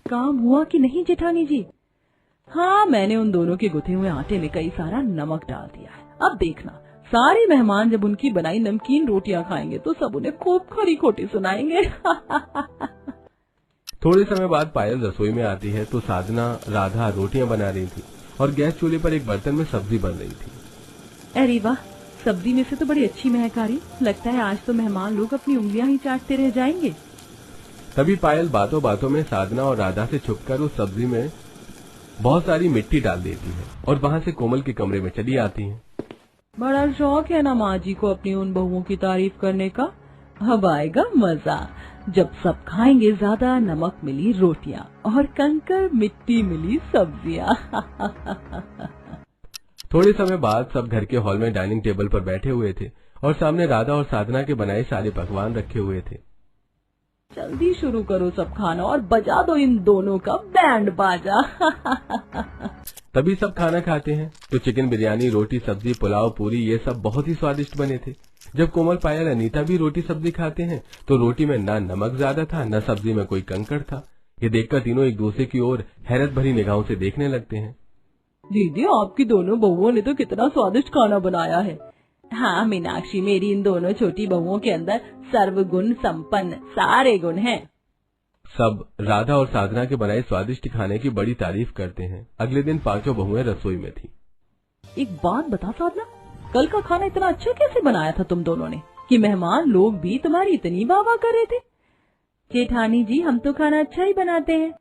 काम हुआ कि नहीं जेठानी जी? हाँ, मैंने उन दोनों के गुथे हुए आटे में कई सारा नमक डाल दिया है। अब देखना, सारे मेहमान जब उनकी बनाई नमकीन रोटियां खाएंगे तो सब उन्हें खूब खरी खोटी सुनाएंगे। थोड़े समय बाद पायल रसोई में आती है तो साधना राधा रोटियां बना रही थी और गैस चूल्हे पर एक बर्तन में सब्जी बन रही थी। अरे वाह, सब्जी में से तो बड़ी अच्छी महक आ रही। लगता है आज तो मेहमान लोग अपनी उंगलियां ही चाटते रह जाएंगे। तभी पायल बातों बातों में साधना और राधा से छुपकर उस सब्जी में बहुत सारी मिट्टी डाल देती है और वहाँ से कोमल के कमरे में चली आती है। बड़ा शौक है ना माँ जी को अपनी उन बहुओं की तारीफ करने का। अब आएगा मजा जब सब खाएंगे ज्यादा नमक मिली रोटियां और कंकड़ मिट्टी मिली सब्जियां। थोड़े समय बाद सब घर के हॉल में डाइनिंग टेबल पर बैठे हुए थे और सामने राधा और साधना के बनाए सारे पकवान रखे हुए थे। जल्दी शुरू करो सब खाना और बजा दो इन दोनों का बैंड बाजा। तभी सब खाना खाते हैं तो चिकन बिरयानी, रोटी, सब्जी, पुलाव, पूरी ये सब बहुत ही स्वादिष्ट बने थे। जब कोमल, पायल, अनीता भी रोटी सब्जी खाते हैं तो रोटी में न नमक ज्यादा था न सब्जी में कोई कंकड़ था। ये देखकर तीनों एक दूसरे की ओर हैरत भरी निगाहों से देखने लगते हैं। दीदी, आपकी दोनों बहुओं ने तो कितना स्वादिष्ट खाना बनाया है। हाँ मीनाक्षी, मेरी इन दोनों छोटी बहुओं के अंदर सर्वगुण संपन्न सारे गुण हैं। सब राधा और साधना के बनाए स्वादिष्ट खाने की बड़ी तारीफ करते हैं। अगले दिन पांचों बहुएं रसोई में थी। एक बात बता साधना, कल का खाना इतना अच्छा कैसे बनाया था तुम दोनों ने कि मेहमान लोग भी तुम्हारी इतनी वाह वाह कर रहे थे? जेठानी जी, हम तो खाना अच्छा ही बनाते हैं,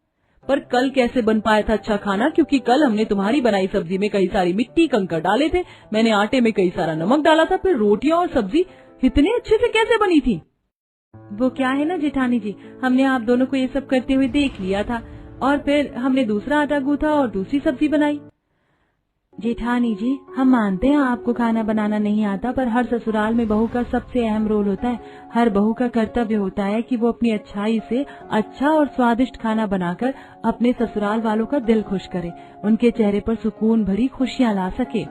पर कल कैसे बन पाया था अच्छा खाना? क्योंकि कल हमने तुम्हारी बनाई सब्जी में कई सारी मिट्टी कंकड़ डाले थे, मैंने आटे में कई सारा नमक डाला था, फिर रोटियां और सब्जी इतने अच्छे से कैसे बनी थी? वो क्या है ना जेठानी जी, हमने आप दोनों को ये सब करते हुए देख लिया था और फिर हमने दूसरा आटा गूंथा और दूसरी सब्जी बनाई। जेठानी जी, हम मानते हैं आपको खाना बनाना नहीं आता, पर हर ससुराल में बहू का सबसे अहम रोल होता है। हर बहू का कर्तव्य होता है कि वो अपनी अच्छाई से अच्छा और स्वादिष्ट खाना बनाकर अपने ससुराल वालों का दिल खुश करे, उनके चेहरे पर सुकून भरी खुशियाँ ला सके।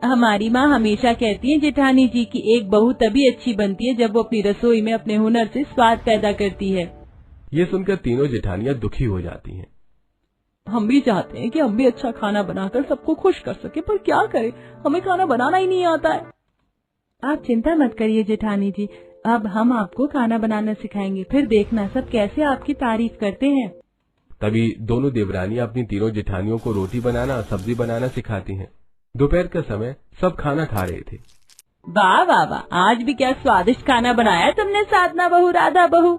हमारी माँ हमेशा कहती है जेठानी जी की एक बहू तभी अच्छी बनती है जब वो अपनी रसोई में अपने हुनर से स्वाद पैदा करती है। ये सुनकर तीनों जेठानियां दुखी हो जाती हैं। हम भी चाहते हैं कि हम भी अच्छा खाना बनाकर सबको खुश कर सके, पर क्या करें, हमें खाना बनाना ही नहीं आता है। आप चिंता मत करिए जेठानी जी, अब हम आपको खाना बनाना सिखाएंगे, फिर देखना सब कैसे आपकी तारीफ करते हैं। तभी दोनों देवरानियां अपनी तीनों जेठानियों को रोटी बनाना, सब्जी बनाना सिखाती हैं। दोपहर का समय सब खाना खा रहे थे। वाह वाह वाह, आज भी क्या स्वादिष्ट खाना बनाया तुमने साधना बहू, राधा बहू।